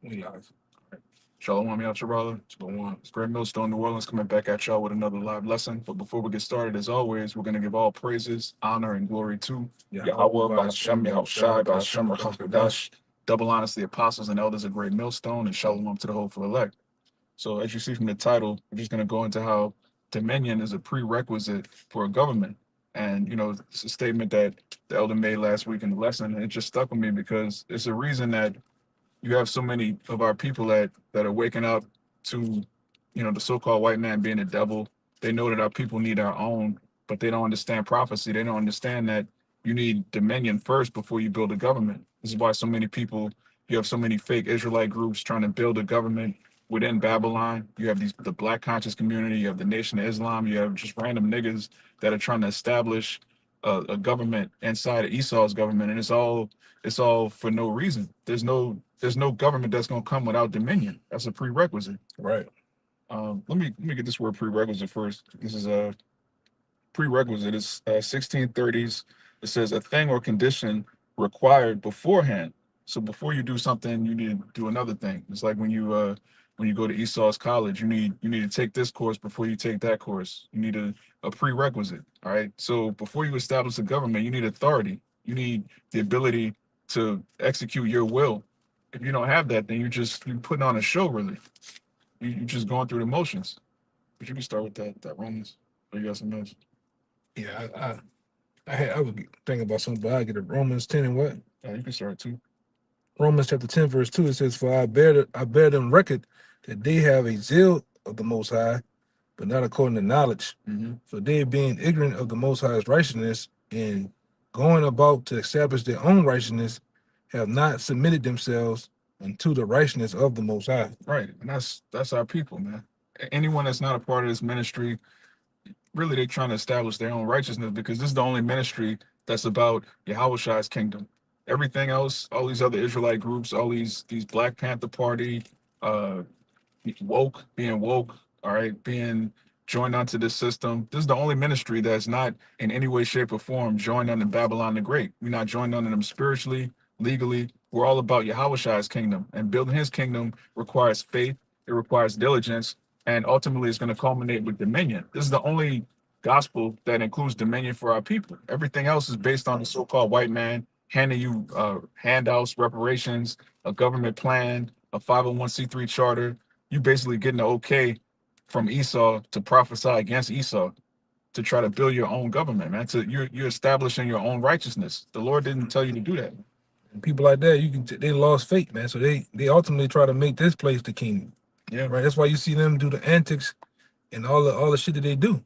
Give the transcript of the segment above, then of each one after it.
We live. Shalawam, y'all, Shalawam. Shalawam. It's Great Millstone, New Orleans, coming back at y'all with another live lesson. But before we get started, as always, we're going to give all praises, honor, and glory to YAHAWAH, bahasham, YAHAWASHI, bahasham, Rahakadash. Double honors to the apostles and elders of Great Millstone, and Shalom to the hopeful elect. So, as you see from the title, we're just going to go into how dominion is a prerequisite for a government. And, it's a statement that the elder made last week in the lesson, and it just stuck with me because it's a reason that you have so many of our people that are waking up to, the so-called white man being the devil. They know that our people need our own, but they don't understand prophecy. They don't understand that you need dominion first before you build a government. This is why so many people, you have so many fake Israelite groups trying to build a government within Babylon. You have the black conscious community, you have the Nation of Islam, you have just random niggas that are trying to establish a government inside of Esau's government, and it's all for no reason. There's no government that's gonna come without dominion. That's a prerequisite. Right. Let me get this word prerequisite first. This is a prerequisite. It's 1630s. It says a thing or condition required beforehand. So before you do something, you need to do another thing. It's like when you go to Esau's college, you need to take this course before you take that course. You need a prerequisite. All right. So before you establish a government, you need authority. You need the ability to execute your will. If you don't have that, then you're putting on a show really. You're just going through the motions. But you can start with that Romans. Or you got some else? Yeah, I was thinking about something, but I get it. Romans 10 and what? Yeah, you can start too. Romans chapter 10, verse 2, it says, For I bear them record that they have a zeal of the Most High, but not according to knowledge. Mm-hmm. For they, being ignorant of the Most High's righteousness and going about to establish their own righteousness, have not submitted themselves unto the righteousness of the Most High. Right, and that's our people, man. Anyone that's not a part of this ministry, really, they're trying to establish their own righteousness because this is the only ministry that's about Yahawashi's kingdom. Everything else, all these other Israelite groups, all these Black Panther Party, uh, being woke, all right, being joined onto this system. This is the only ministry that's not in any way, shape, or form joined under Babylon the Great. We're not joined under them spiritually, legally. We're all about Yahawashi's kingdom, and building his kingdom requires faith, it requires diligence, and ultimately it's going to culminate with dominion. This is the only gospel that includes dominion for our people. Everything else is based on the so-called white man handing you handouts, reparations, a government plan, a 501c3 charter. You basically getting the okay from Esau to prophesy against Esau to try to build your own government, man. You're establishing your own righteousness. The Lord didn't tell you to do that. And people like that, they lost faith, man. So they ultimately try to make this place the kingdom. Yeah. Right. That's why you see them do the antics and all the shit that they do,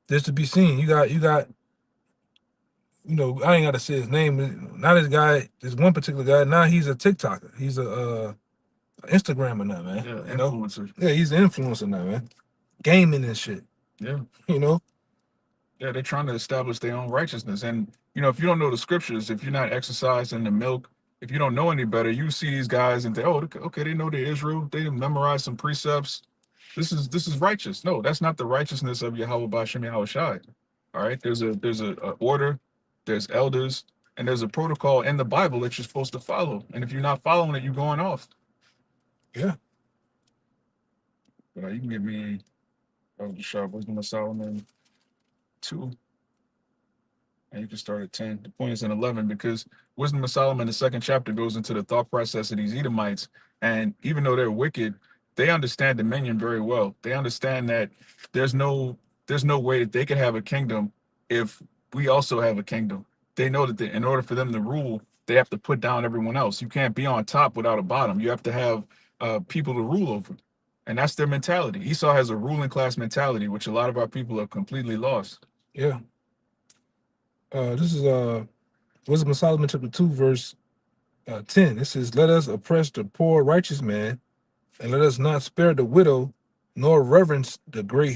just to be seen. You got, I ain't got to say his name. Not this guy, this one particular guy. Now he's a TikToker. He's a Instagrammer now, man. Yeah, influencer. Yeah, he's an influencer now, man. Gaming and shit. Yeah. Yeah, they're trying to establish their own righteousness. And if you don't know the scriptures, if you're not exercising the milk, if you don't know any better, you see these guys and think, oh, okay, they know they're Israel. They memorize some precepts. This is righteous. No, that's not the righteousness of Yahweh Bashem Yahawashi. All right. There's a order, there's elders, and there's a protocol in the Bible that you're supposed to follow. And if you're not following it, you're going off. Yeah. But you can give me the sharp wisdom of Solomon 2. And you can start at 10. The point is in 11 because Wisdom of Solomon, the second chapter, goes into the thought process of these Edomites. And even though they're wicked, they understand dominion very well. They understand that there's no way that they can have a kingdom if we also have a kingdom. They know that in order for them to rule, they have to put down everyone else. You can't be on top without a bottom. You have to have people to rule over. And that's their mentality. Esau has a ruling class mentality, which a lot of our people have completely lost. Yeah. This is Wisdom of Solomon chapter 2, verse 10. It says, Let us oppress the poor righteous man, and let us not spare the widow, nor reverence the gray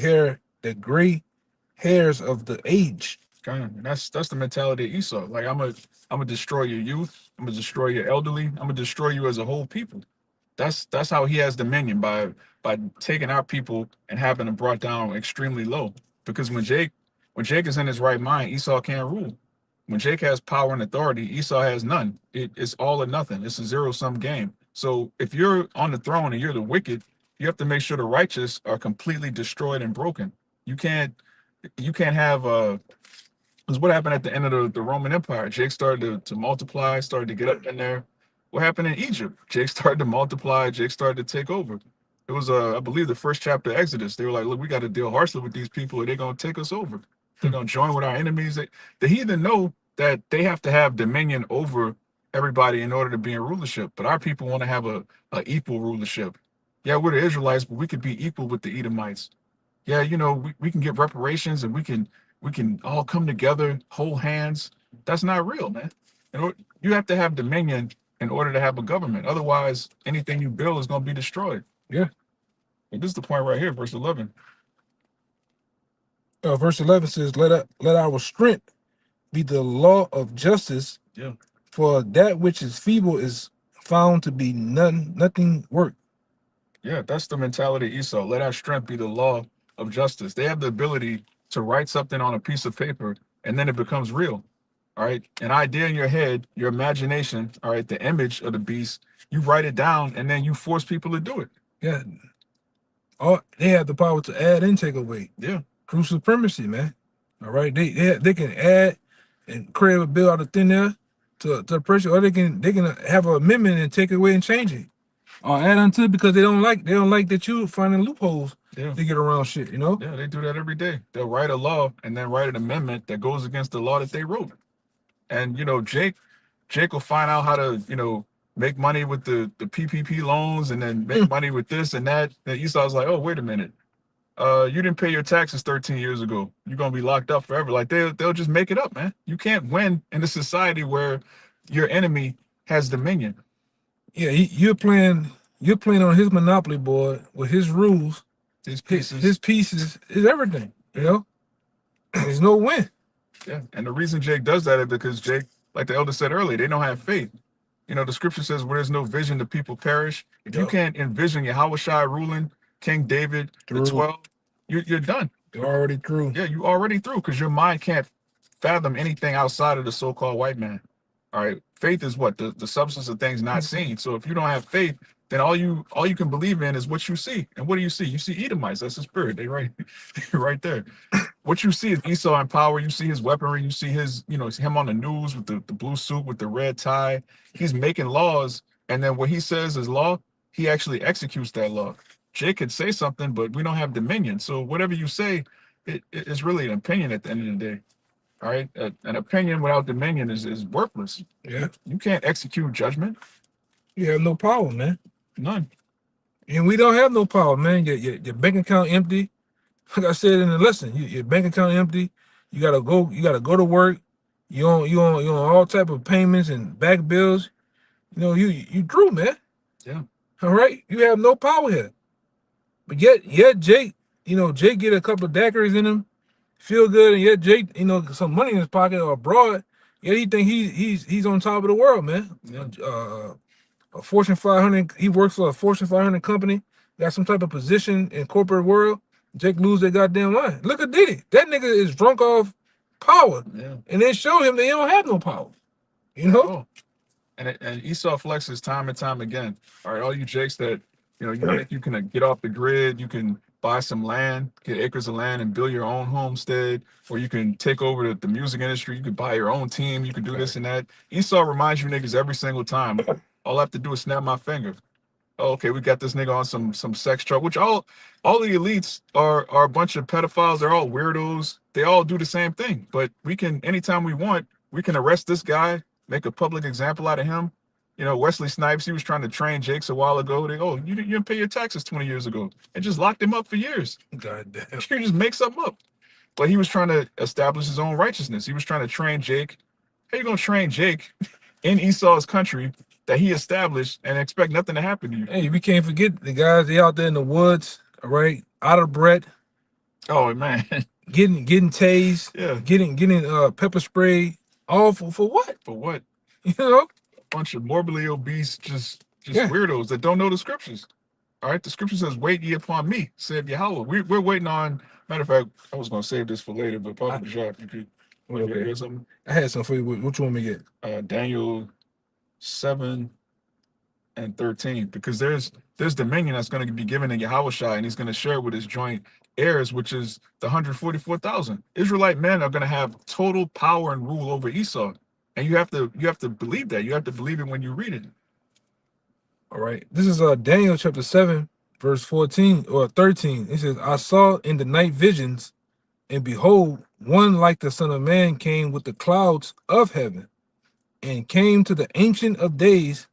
hairs of the age. And that's the mentality of Esau. Like I'm gonna destroy your youth. I'm gonna destroy your elderly. I'm gonna destroy you as a whole people. That's how he has dominion by taking our people and having them brought down extremely low. Because when Jake is in his right mind, Esau can't rule. When Jake has power and authority, Esau has none. It's all or nothing. It's a zero-sum game. So if you're on the throne and you're the wicked, you have to make sure the righteous are completely destroyed and broken. You can't you can't have because what happened at the end of the Roman Empire? Jake started to multiply, started to get up in there. What happened in Egypt? Jake started to multiply, Jake started to take over. It was I believe the first chapter of Exodus. They were like, look, we got to deal harshly with these people or they're gonna take us over. They're gonna join with our enemies. The heathen know that they have to have dominion over everybody in order to be in rulership. But our people want to have a equal rulership. Yeah, we're the Israelites, but we could be equal with the Edomites. Yeah, we can get reparations and we can all come together, hold hands. That's not real, man. You have to have dominion in order to have a government. Otherwise, anything you build is going to be destroyed. Yeah. But this is the point right here, verse 11. Verse 11 says, let our strength be the law of justice. Yeah. For that which is feeble is found to be nothing work. Yeah, that's the mentality of Esau. Let our strength be the law of justice. They have the ability to write something on a piece of paper and then it becomes real. All right. An idea in your head, your imagination, all right, the image of the beast, you write it down and then you force people to do it. Yeah. They have the power to add and take away. Yeah. True supremacy, man. All right. They can add and create a bill out of thin air to the pressure, or they can have an amendment and take it away and change it. Or add onto it because they don't like that you finding loopholes to get around shit, Yeah, they do that every day. They'll write a law and then write an amendment that goes against the law that they wrote. And Jake will find out how to, make money with the PPP loans and then make money with this and that. And Esau's like, oh, wait a minute. You didn't pay your taxes 13 years ago. You're gonna be locked up forever. Like they'll just make it up, man. You can't win in a society where your enemy has dominion. Yeah, you're playing on his monopoly board with his rules. His pieces. His pieces is everything. There's no win. Yeah, and the reason Jake does that is because Jake, like the elder said earlier, they don't have faith. The scripture says where there's no vision, the people perish. If you can't envision YAHAWASHI ruling, King David, the 12, you're done. You're already through. Yeah, you already through because your mind can't fathom anything outside of the so-called white man. All right, faith is what the substance of things not seen. So if you don't have faith, then all you can believe in is what you see. And what do you see? You see Edomites. That's the spirit. They right there. What you see is Esau in power. You see his weaponry. You see his, him on the news with the blue suit with the red tie. He's making laws, and then what he says is law, he actually executes that law. Jake could say something, but we don't have dominion. So whatever you say, it's really an opinion at the end of the day. All right, an opinion without dominion is worthless. Yeah, you can't execute judgment. You have no power, man. None. And we don't have no power, man. Your bank account empty. Like I said in the lesson, your bank account empty. You gotta go to work. You on all type of payments and back bills. You drew, man. Yeah. All right. You have no power here. But yet Jake, Jake get a couple of daiquiris in him, feel good, and yet Jake, some money in his pocket or abroad. Yet he think he's on top of the world, man. Yeah. A Fortune 500. He works for a Fortune 500 company. Got some type of position in corporate world. Jake lose their goddamn mind. Look at Diddy. That nigga is drunk off power. Yeah. And they show him that he don't have no power. Oh. And Esau flexes time and time again. All right, all you Jakes that you think you can get off the grid, you can buy some land, get acres of land and build your own homestead, or you can take over the music industry, you could buy your own team, you can do this and that. Esau reminds you niggas every single time. All I have to do is snap my finger. Oh, okay, we got this nigga on some sex truck, which all the elites are a bunch of pedophiles. They're all weirdos. They all do the same thing. But we can, anytime we want, we can arrest this guy, make a public example out of him. Wesley Snipes, he was trying to train Jakes a while ago. You didn't pay your taxes 20 years ago. And just locked him up for years. God damn. You just make something up. But he was trying to establish his own righteousness. He was trying to train Jake. How you gonna train Jake in Esau's country that he established and expect nothing to happen to you? Hey, we can't forget the guys, they out there in the woods, all right, out of breath. Oh man. Getting tased, yeah. Getting pepper spray, all for what? For what? A bunch of morbidly obese, just weirdos that don't know the scriptures. All right, the scripture says, "Wait ye upon me," said Yahweh. We're waiting on. Matter of fact, I was gonna save this for later, but probably if you could. Okay. Something. I had something for you. What you want me to get? Daniel 7. and 13, because there's dominion that's going to be given to Yahawashi, and he's going to share it with his joint heirs, which is the 144,000. Israelite men are going to have total power and rule over Esau. And you have to believe that. You have to believe it when you read it. All right. This is Daniel chapter 7, verse 14 or 13. It says, I saw in the night visions, and behold, one like the Son of Man came with the clouds of heaven, and came to the Ancient of Days,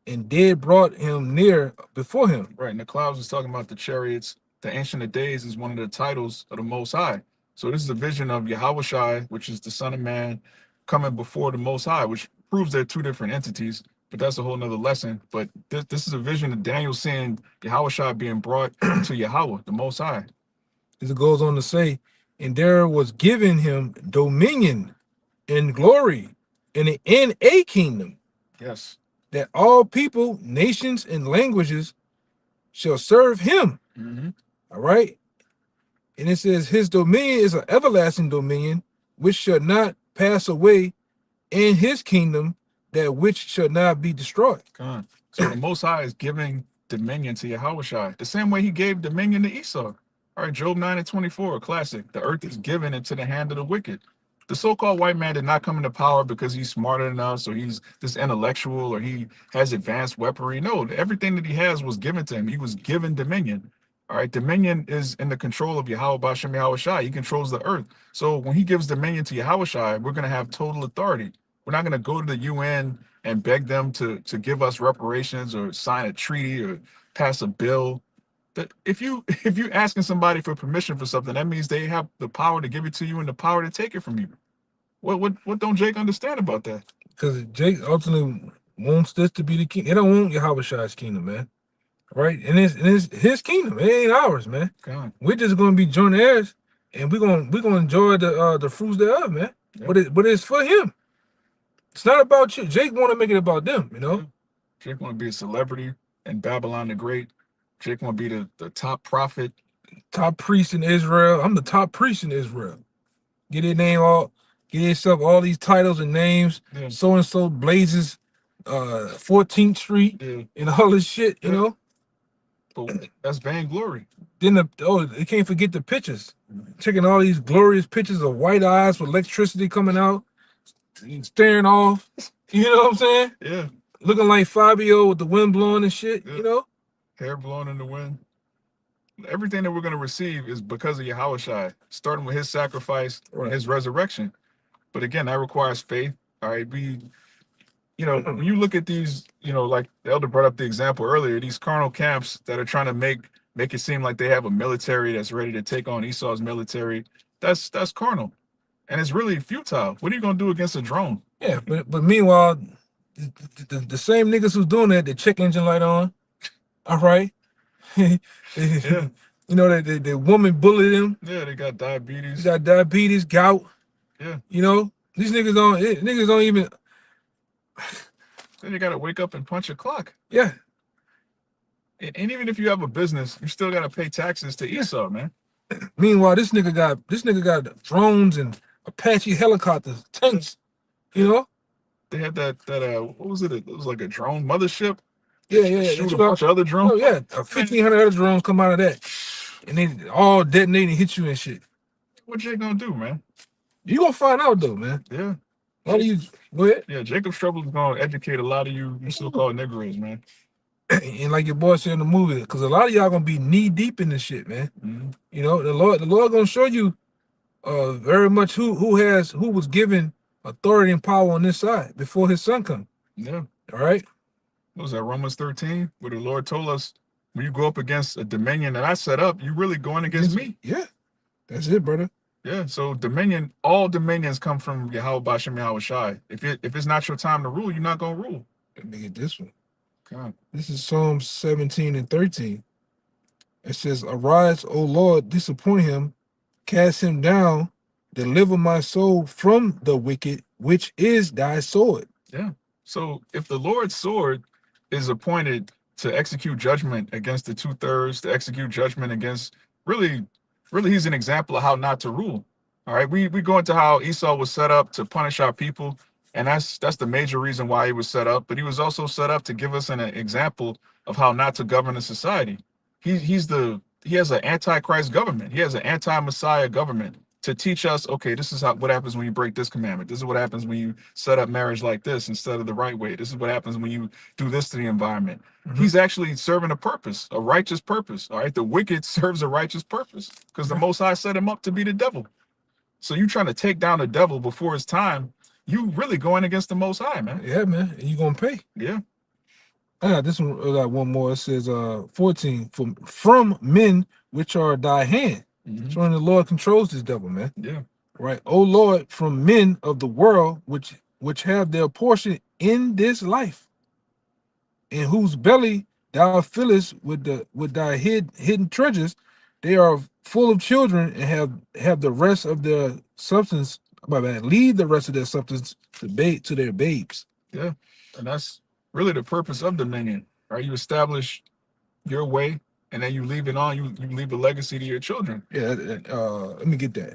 and did brought him near before him. Right, and the clouds is talking about the chariots. The Ancient of Days is one of the titles of the Most High. So this is a vision of Yahawashi, which is the Son of Man, coming before the Most High, which proves they're two different entities. But that's a whole nother lesson. But this is a vision of Daniel seeing Yahawashi being brought to Yahweh, the Most High. As it goes on to say, and there was given him dominion and glory in a kingdom. Yes. That all people, nations, and languages shall serve him. All right. And it says, his dominion is an everlasting dominion, which shall not pass away, in his kingdom, that which shall not be destroyed. So the Most High is giving dominion to Yahawashi, the same way he gave dominion to Esau. All right, Job 9 and 24, a classic. The earth is given into the hand of the wicked. The so-called white man did not come into power because he's smarter than us, or he's this intellectual, or he has advanced weaponry. No, everything that he has was given to him. He was given dominion. All right, dominion is in the control of Yahweh bahasham Yahawashi. He controls the earth. So when he gives dominion to Yahawashi, we're going to have total authority. We're not going to go to the UN and beg them to give us reparations or sign a treaty or pass a bill. That if you're asking somebody for permission for something, that means they have the power to give it to you and the power to take it from you. What don't Jake understand about that? Because Jake ultimately wants this to be the king. They don't want Yahawashi's kingdom, man. Right? And it's his kingdom. It ain't ours, man. God. We're just gonna be joint heirs, and we're gonna enjoy the fruits thereof, man. Yeah. But it's for him. It's not about you. Jake want to make it about them, you know. Yeah. Jake want to be a celebrity in Babylon the Great. Jake want to be the top prophet, top priest in Israel. I'm the top priest in Israel. Get his name all, get yourself all these titles and names. Yeah. So and so blazes, 14th Street, yeah, and all this shit, you know. But that's vainglory. Then they can't forget the pictures. Checking all these glorious pictures of white eyes with electricity coming out, staring off. You know what I'm saying? Yeah. Looking like Fabio with the wind blowing and shit, yeah, you know? Hair blowing in the wind. Everything that we're going to receive is because of Yahawashi, starting with his sacrifice, right, and his resurrection. But again, that requires faith. All right. When you look at these, like the elder brought up the example earlier, these carnal camps that are trying to make it seem like they have a military that's ready to take on Esau's military, that's carnal. And it's really futile. What are you going to do against a drone? Yeah, but meanwhile, the same niggas who's doing that, the check engine light on, all right? Yeah. The woman bullied him. Yeah, they got diabetes. They got diabetes, gout. Yeah. These niggas don't even... Then you got to wake up and punch a clock. Yeah. And even if you have a business, you still got to pay taxes to Esau, man. Meanwhile, this nigga got drones and Apache helicopters, tanks, you know? They had that what was it? It was like a drone mothership. Yeah. Shoot a bunch of other drones. Oh, yeah. 1,500 other drones come out of that. And they all detonate and hit you and shit. What Jake gonna do, man? You gonna find out, though, man. Yeah. How do you... Go ahead. Yeah, Jacob Struggle is gonna educate a lot of you so-called Negroes, man. And like your boy said in the movie, because a lot of y'all gonna be knee deep in this shit, man. Mm-hmm. The Lord gonna show you very much who was given authority and power on this side before his son come. Yeah. All right. What was that, Romans 13, where the Lord told us, when you go up against a dominion that I set up, you're really going against me. Yeah. That's it, brother. Yeah. So dominion, all dominions come from Yahweh bahasham Yahawashi. If it's not your time to rule, you're not gonna rule. Let me get this one. God. This is Psalm 17 and 13. It says, arise, O Lord, disappoint him, cast him down, deliver my soul from the wicked, which is thy sword. Yeah. So if the Lord's sword is appointed to execute judgment against the 2/3, to execute judgment against, really, he's an example of how not to rule. All right. We go into how Esau was set up to punish our people. And that's the major reason why he was set up. But he was also set up to give us an example of how not to govern a society. He has an antichrist government. He has an anti-Messiah government to teach us, okay, this is what happens when you break this commandment. This is what happens when you set up marriage like this instead of the right way. This is what happens when you do this to the environment. He's actually serving a purpose, a righteous purpose. All right. The wicked serves a righteous purpose because the Most High set him up to be the devil. So you trying to take down the devil before his time, you really going against the Most High, man. Yeah, man. And you gonna pay. Yeah. This one, got one more. It says 14, from men which are thy hand. Showing the Lord controls this devil, man. Yeah. Right. O Lord, from men of the world which have their portion in this life, in whose belly thou fillest with thy hidden treasures, they are full of children and have the rest of their substance. Leave the rest of their substance to their babes. Yeah. And that's really the purpose of dominion, right? You establish your way and then you leave it on, you leave a legacy to your children. Yeah, let me get that.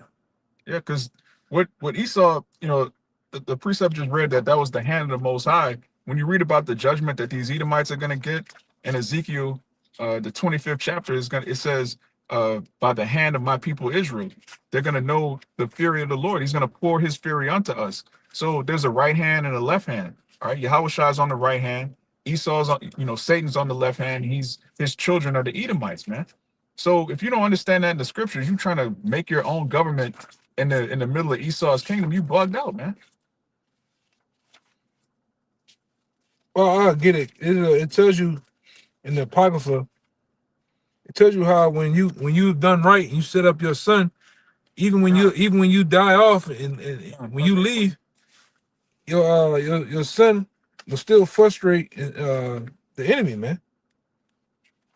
Yeah, because what Esau, the precept just read that was the hand of the Most High. When you read about the judgment that these Edomites are going to get in Ezekiel, the 25th chapter it says, by the hand of my people Israel, they're going to know the fury of the Lord. He's going to pour his fury unto us. So there's a right hand and a left hand. All right, YAHAWASHI is on the right hand. Esau's on, Satan's on the left hand. His children are the Edomites, man. So if you don't understand that in the scriptures, you're trying to make your own government in the middle of Esau's kingdom, you bugged out, man. Well, I get it. It tells you in the Apocrypha. It tells you how when you've done right, you set up your son. Even when you die off and when you leave, your son will still frustrate the enemy, man.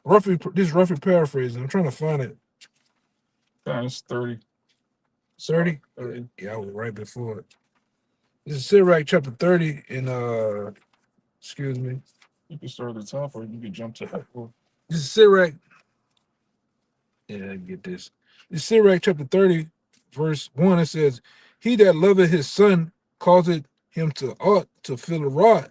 Roughly paraphrasing. I'm trying to find it. It's 30. 30? Yeah, I was right before it. This is Sirach chapter 30 in excuse me. You can start at the top or you can jump to that. This is Sirach. Yeah, I get this. This is Sirach chapter 30, verse 1. It says, he that loveth his son causeth him to fill a rod,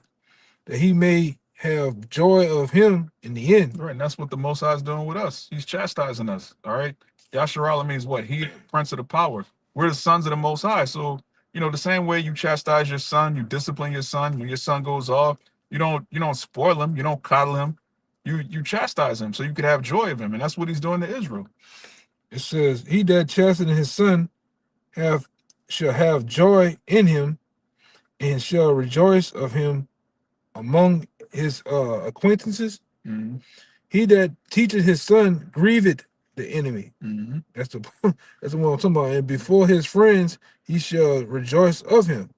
that he may have joy of him in the end. Right, and that's what the Most High is doing with us. He's chastising us, all right? Yasharala means what? He, prince of the power. We're the sons of the Most High. So, the same way you chastise your son, you discipline your son. When your son goes off, you don't spoil him, you don't coddle him. You chastise him so you could have joy of him. And that's what he's doing to Israel. It says, he that chasteneth his son shall have joy in him, and shall rejoice of him among his acquaintances. He that teacheth his son grieveth the enemy. That's the one I'm talking about. And before his friends he shall rejoice of him.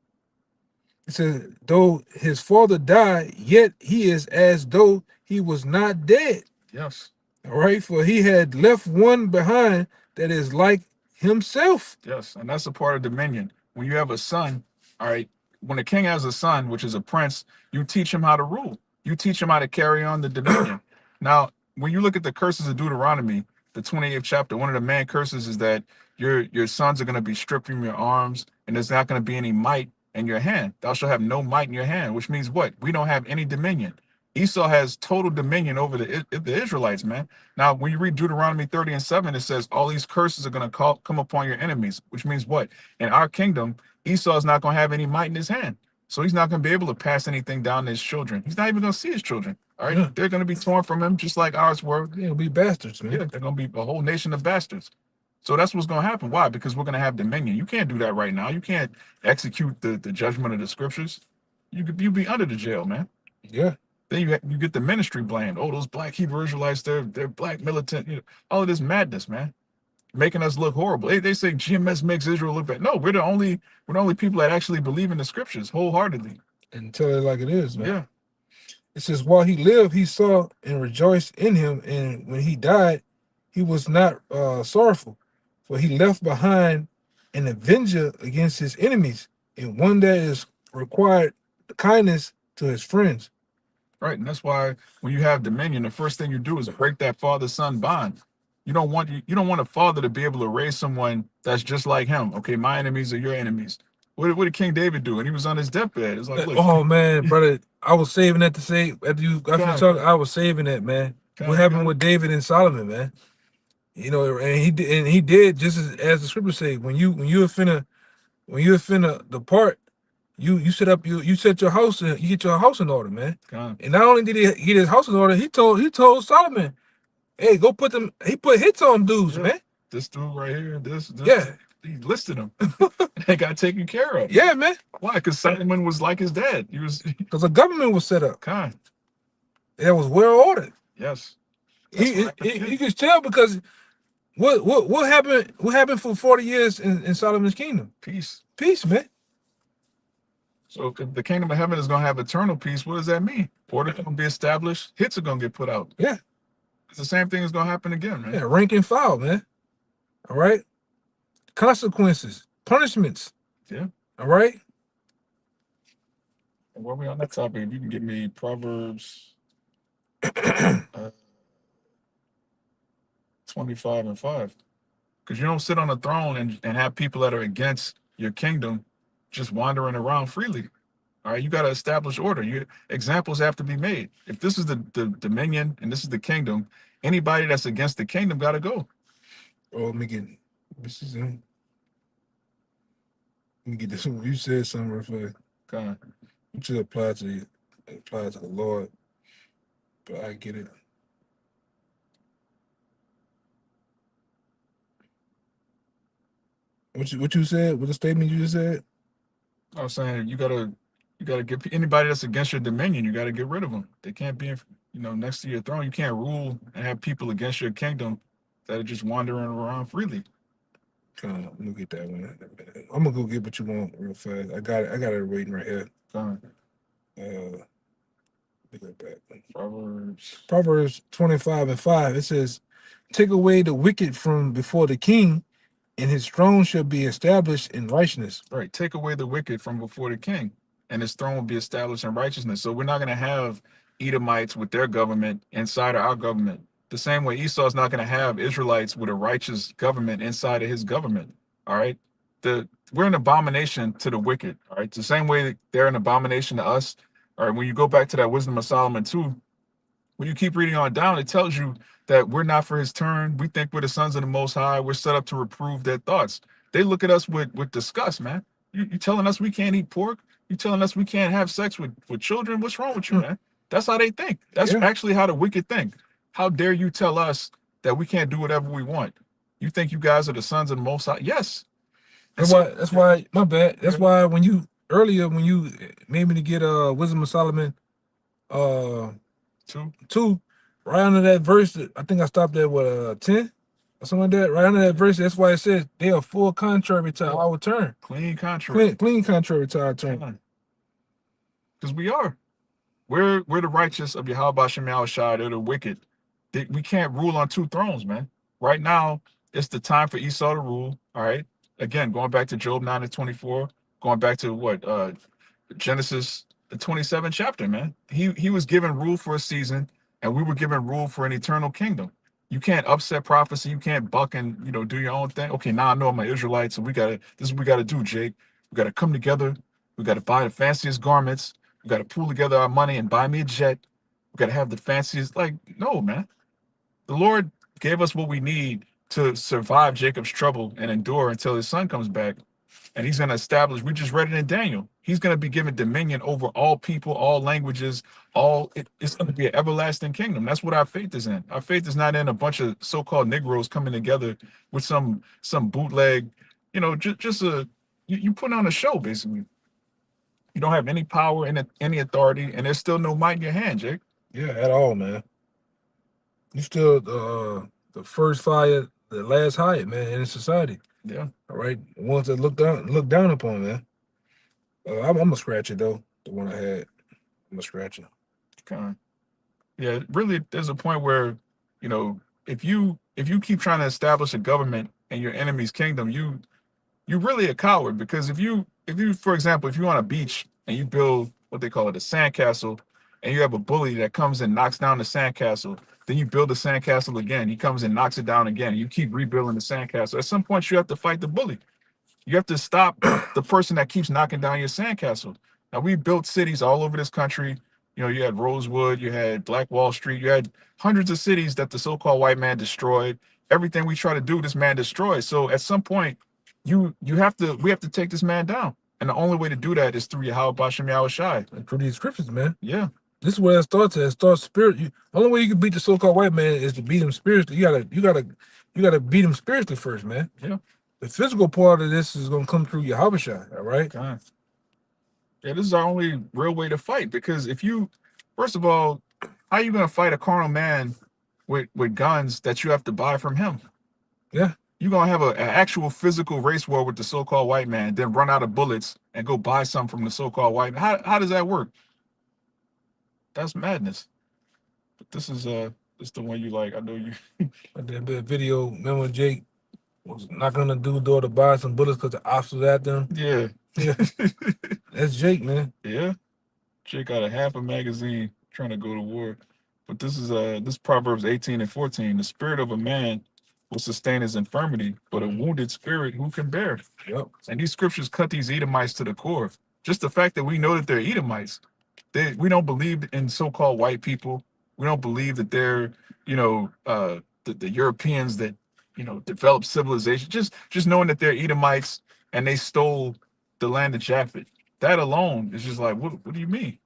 It says, though his father died, yet he is as though he was not dead. Yes. All right, for he had left one behind that is like himself. Yes, and that's a part of dominion. When you have a son, all right, when a king has a son, which is a prince, you teach him how to rule. You teach him how to carry on the dominion. Now, when you look at the curses of Deuteronomy, the 28th chapter, one of the main curses is that your sons are going to be stripped from your arms, and there's not going to be any might in your hand. Thou shalt have no might in your hand, which means what? We don't have any dominion. Esau has total dominion over the Israelites, man. Now, when you read Deuteronomy 30:7, it says all these curses are going to come upon your enemies, which means what? In our kingdom, Esau is not going to have any might in his hand. So he's not going to be able to pass anything down to his children. He's not even going to see his children. All right. Yeah. They're going to be torn from him just like ours were. They'll be bastards, man. Yeah, they're going to be a whole nation of bastards. So that's what's going to happen. Why? Because we're going to have dominion. You can't do that right now. You can't execute the judgment of the scriptures. You'd be under the jail, man. Yeah. Then you get the ministry blamed. Oh, those black Hebrew Israelites, they're black militant. All of this madness, man, making us look horrible. They say GMS makes Israel look bad. No, we're the only people that actually believe in the scriptures wholeheartedly and tell it like it is, man. Yeah. It says, while he lived, he saw and rejoiced in him, and when he died, he was not sorrowful, for he left behind an avenger against his enemies, and one that is required kindness to his friends. Right, and that's why when you have dominion, the first thing you do is break that father-son bond. You don't want a father to be able to raise someone that's just like him. Okay, my enemies are your enemies. What did King David do? And he was on his deathbed. It's like, look. Oh man, brother, I was saving that to say after you talking. I was saving that, man. What happened with David and Solomon, man? You know, and he did just as the scripture say. When you finna depart, you set up you set your house in, you get your house in order, man. And not only did he get his house in order, he told Solomon, hey, go put them. He put hits on dudes, man. This dude right here, this yeah, he listed them. They got taken care of. Yeah, man. Why? Because Solomon was like his dad. He was because the government was set up. Kind. It was well ordered. Yes. You can tell because what happened? What happened for 40 years in Solomon's kingdom? Peace. Peace, man. So if the kingdom of heaven is going to have eternal peace, what does that mean? Order going to be established. Hits are going to get put out. Yeah. It's the same thing that's going to happen again, man. Yeah, rank and file, man. All right. Consequences, punishments. Yeah. All right. And while we're on that topic, if you can give me Proverbs 25:5. Because you don't sit on a throne and have people that are against your kingdom just wandering around freely. All right, you got to establish order. Examples have to be made. If this is the dominion and this is the kingdom, anybody that's against the kingdom got to go. Oh, let me get this. You said something real fast. Okay. Which apply to the Lord, but I get it. What you said? What the statement you just said? I was saying you gotta get anybody that's against your dominion. You gotta get rid of them. They can't be, next to your throne. You can't rule and have people against your kingdom that are just wandering around freely. Let me get that one. I'm gonna go get what you want real fast. I got it waiting right here. Let me go back. Proverbs 25:5. It says, "Take away the wicked from before the king, and his throne shall be established in righteousness." Right. Take away the wicked from before the king, and his throne will be established in righteousness. So we're not going to have Edomites with their government inside of our government. The same way Esau's not going to have Israelites with a righteous government inside of his government. All right. We're an abomination to the wicked. All right. The same way they're an abomination to us. All right. When you go back to that Wisdom of Solomon 2, when you keep reading on down, it tells you that we're not for his turn. We think we're the sons of the Most High. We're set up to reprove their thoughts. They look at us with disgust, man. You telling us we can't eat pork? You telling us we can't have sex with children? What's wrong with you, man? That's how they think. That's actually how the wicked think. How dare you tell us that we can't do whatever we want? You think you guys are the sons of the Most High? Yes. That's why, my bad. That's why when you made me to get Wisdom of Solomon 2, right under that verse, I think I stopped at 10 or something like that. Right under that verse, that's why it says they are full contrary to our turn. Clean contrary. Clean contrary to our turn. Because we are. We're the righteous of YAHAWASHI. They're the wicked. We can't rule on two thrones, man. Right now, it's the time for Esau to rule. All right. Again, going back to Job 9:24, going back to what Genesis the 27th chapter, man. He was given rule for a season, and we were given rule for an eternal kingdom. You can't upset prophecy. You can't buck and do your own thing. Okay, now I know I'm an Israelite, so this is what we gotta do, Jake. We gotta come together. We gotta buy the fanciest garments. We gotta pool together our money and buy me a jet. We gotta have the fanciest. No, man. The Lord gave us what we need to survive Jacob's trouble and endure until his son comes back. And he's going to establish, we just read it in Daniel, he's going to be given dominion over all people, all languages, it's going to be an everlasting kingdom. That's what our faith is in. Our faith is not in a bunch of so-called Negroes coming together with some bootleg, you put on a show, basically. You don't have any power and any authority, and there's still no might in your hand, Jake. Yeah, at all, man. You still the first fire, the last hire, man, in society. Yeah. All right. The ones that look down upon, man. I'm gonna scratch it though. The one I had, I'm gonna scratch it. Okay. Yeah, really, there's a point where, if you keep trying to establish a government in your enemy's kingdom, you're really a coward. Because if you, for example, if you're on a beach and you build what they call it, a sandcastle, and you have a bully that comes and knocks down the sandcastle, then you build the sandcastle again. He comes and knocks it down again. You keep rebuilding the sandcastle. At some point, you have to fight the bully. You have to stop the person that keeps knocking down your sandcastle. Now we built cities all over this country. You know, you had Rosewood, you had Black Wall Street, you had hundreds of cities that the so-called white man destroyed. Everything we try to do, this man destroys. So at some point, we have to take this man down. And the only way to do that is through Yahawah bahasham YAHAWASHI. And through these scriptures, man. Yeah. This is where it starts at. It starts spirit. Only way you can beat the so-called white man is to beat him spiritually. You gotta beat him spiritually first, man. Yeah. The physical part of this is gonna come through YAHAWASHI, all right? Okay. Yeah, this is our only real way to fight, because if you, first of all, how are you gonna fight a carnal man with guns that you have to buy from him? Yeah. You're gonna have an actual physical race war with the so-called white man, then run out of bullets and go buy some from the so-called white man. How does that work? That's madness. But this is the one you like. I know you. That video, remember Jake was knocking on the dude's door to buy some bullets because the ops was at them? Yeah. Yeah. That's Jake, man. Yeah. Jake got a half a magazine trying to go to war. But this is this Proverbs 18:14. The spirit of a man will sustain his infirmity, but a wounded spirit who can bear? Yep. And these scriptures cut these Edomites to the core. Just the fact that we know that they're Edomites. We don't believe in so-called white people. We don't believe that they're, you know, the Europeans that, you know, developed civilization. Just knowing that they're Edomites and they stole the land of Japhet. That alone is just like, what do you mean?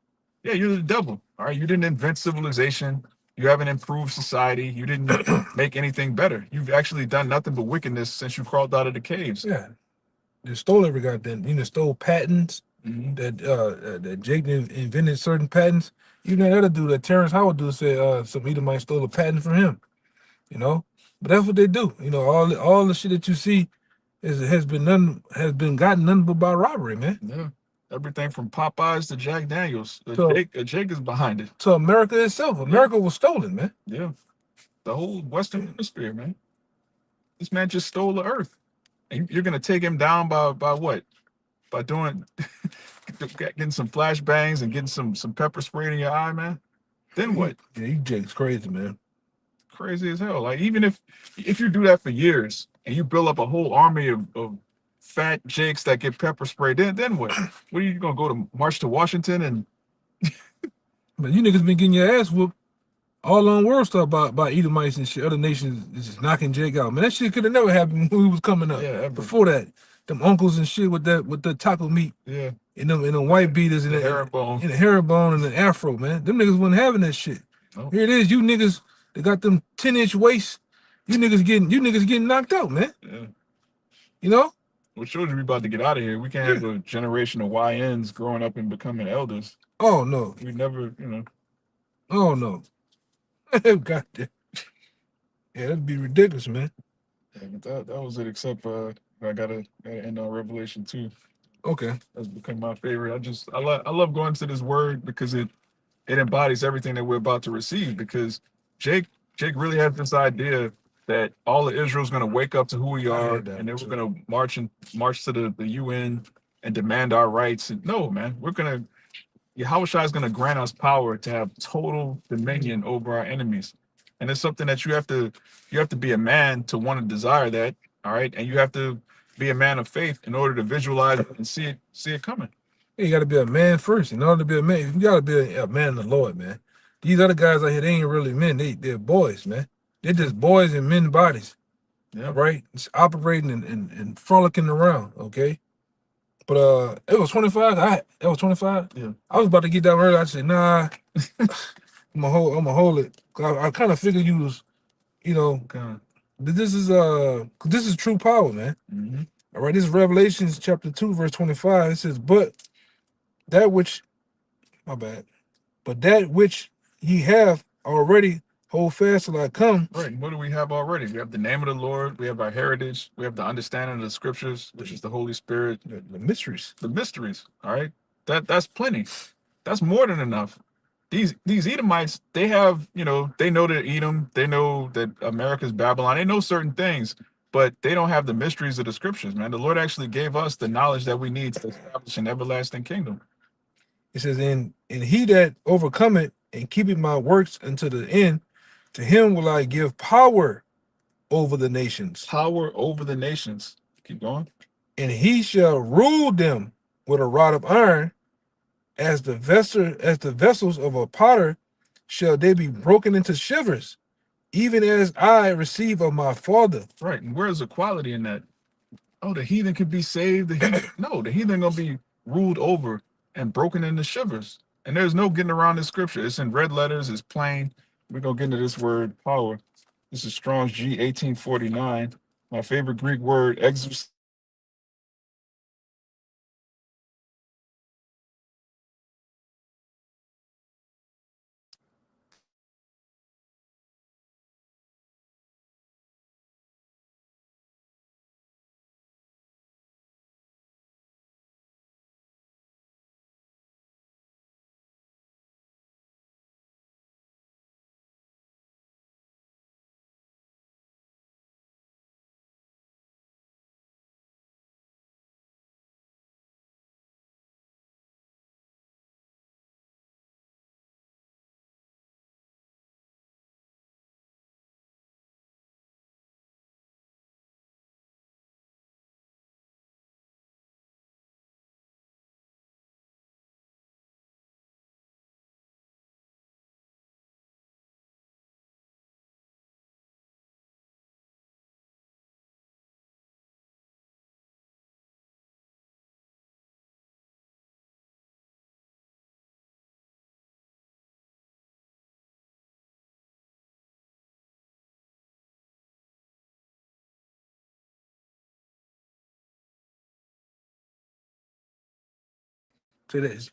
Yeah, you're the devil. All right, you didn't invent civilization. You haven't improved society. You didn't make anything better. You've actually done nothing but wickedness since you crawled out of the caves. Yeah. They stole every goddamn, stole patents. That Jake invented certain patents. Even that other dude, that Terrence Howard dude, said some Edomite stole a patent from him. But that's what they do. All the shit that you see has been gotten none but by robbery, man. Yeah. Everything from Popeyes to Jack Daniels. Jake is behind it. To America itself. America was stolen, man. Yeah. The whole Western Hemisphere, man. This man just stole the earth. And you're gonna take him down by what? By doing getting some flashbangs and getting some pepper spray in your eye, man. Then what? Yeah, Jake's crazy, man. Crazy as hell. Like, even if you do that for years and you build up a whole army of fat Jakes that get pepper sprayed, then what? What are you gonna go to march to Washington and? But you niggas been getting your ass whooped all on world stuff by Edomites and shit. Other nations just knocking Jake out, man. That shit could have never happened when we was coming up. Yeah, before that, them uncles and shit with the taco meat. Yeah. And them white beaters and the herringbone. And the herringbone and the afro, man. Them niggas wasn't having that shit. Nope. Here it is, you niggas that got them 10-inch waists. You niggas getting knocked out, man. Yeah. What shows you we about to get out of here? We can't have a generation of YNs growing up and becoming elders. Oh no. We never, Oh no. God damn. Yeah, that'd be ridiculous, man. Yeah, but that was it, except I gotta end on Revelation 2. Okay. That's become my favorite. I love going to this word because it embodies everything that we're about to receive, because Jake really has this idea that all of Israel's going to wake up to who we are, and then we're going to march to the UN and demand our rights. And no, man, Yahawashi is going to grant us power to have total dominion over our enemies. And it's something that you have to be a man to want to desire that. All right. And you have to be a man of faith in order to visualize it and see it coming. You got to be a man first. In order to be a man, you got to be a man of the Lord, man. These other guys out here, they ain't really men. They're boys, man. They're just boys in men's bodies. Yeah. Right? It's operating and frolicking around, okay? But it was 25. It was 25. Yeah. I was about to get down early. I said, nah, I'm gonna hold it. I kind of figured you was, this is true power, man. Mm-hmm. All right, this is Revelations chapter 2, verse 25. It says, but that which ye have already hold fast till I come. Right. What do we have already? We have the name of the Lord. We have our heritage. We have the understanding of the scriptures, which is the Holy Spirit. The mysteries. The mysteries. All right. That's plenty. That's more than enough. These Edomites, they have, they know that Edom. They know that America's Babylon. They know certain things, but they don't have the mysteries of the scriptures, man. The Lord actually gave us the knowledge that we need to establish an everlasting kingdom. It says, and he that overcometh and keepeth my works unto the end, to him will I give power over the nations. Power over the nations. Keep going. and he shall rule them with a rod of iron, as the vessels of a potter shall they be broken into shivers, even as I receive of my Father. Right. And where's the quality in that? Oh, the heathen could be saved. No, the heathen gonna be ruled over and broken into shivers. And there's no getting around this scripture. It's in red letters. It's plain. We're gonna get into this word power. This is Strong's G 1849. My favorite Greek word, exousia.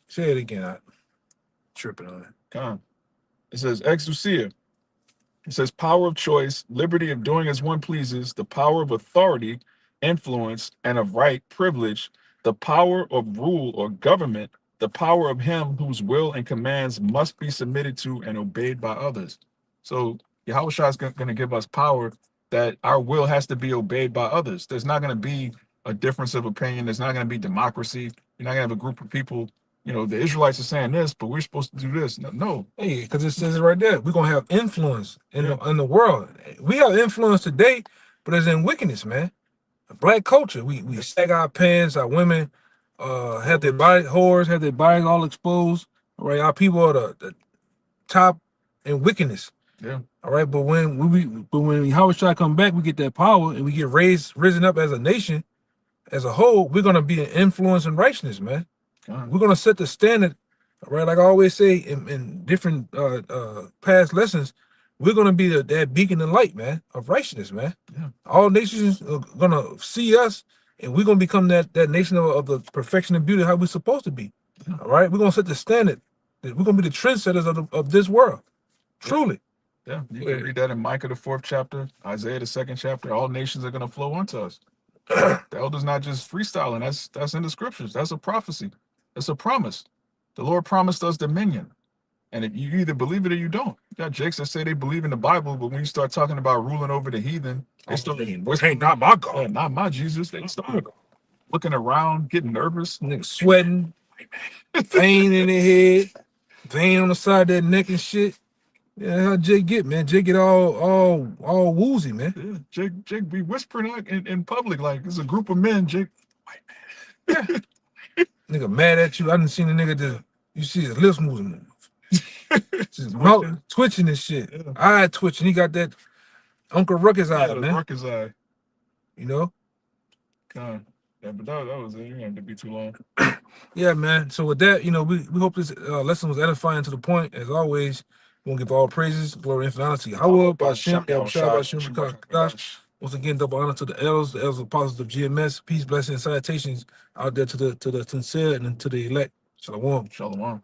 Say it again. I'm tripping on it. It says exousia. It says power of choice, liberty of doing as one pleases, the power of authority, influence, and of right, privilege, the power of rule or government, the power of him whose will and commands must be submitted to and obeyed by others. So Yahushua is going to give us power that our will has to be obeyed by others. There's not going to be a difference of opinion. There's not going to be democracy. You're not going to have a group of people, the Israelites are saying this, but we're supposed to do this. No. Hey, because it says it right there. We're going to have influence in the world. We have influence today, but it's in wickedness, man. Black culture. We sag our pants. Our women have their body, whores have their bodies all exposed. All right, our people are the top in wickedness. Yeah. All right, but when Yahawashi come back, we get that power and we get risen up as a nation, as a whole. We're gonna be an influence in righteousness, man. We're gonna set the standard, right? Like I always say in different past lessons, we're gonna be that beacon of light, man, of righteousness, man. Yeah. All nations are gonna see us, and we're gonna become that nation of the perfection and beauty how we're supposed to be. Yeah. All right, we're gonna set the standard. We're gonna be the trendsetters of this world. Truly. Yeah, you can read that in Micah, the 4th chapter, Isaiah, the 2nd chapter. All nations are going to flow onto us. The elder's not just freestyling. That's in the scriptures. That's a prophecy. That's a promise. The Lord promised us dominion. And if you either believe it or you don't. You got Jakes that say they believe in the Bible, but when you start talking about ruling over the heathen, they start ain't not my God. Yeah, not my Jesus. They start looking around, getting nervous. Niggas sweating, vein in their head, vein on the side of their neck and shit. Yeah, how Jake get, man? Jake get all woozy, man. Yeah, Jake be whispering out in public like there's a group of men. Jake, white man. Yeah. Nigga mad at you. I didn't see the nigga just, you see his lips moving. Just twitching and shit. Yeah. Eye twitching. He got that Uncle Ruckus eye, man. Ruckus eye. You know? God. Yeah, but that was it. You didn't have to be too long. Yeah, man. So with that, we hope this lesson was edifying to the point. As always, we want to give all praises, glory, and honor to YAHAWAH, bahasham, bahasham. Once again, double honor to the elders apostles of GMS. Peace, blessings, and salutations out there to the sincere and to the elect. Shalawam. Shalawam.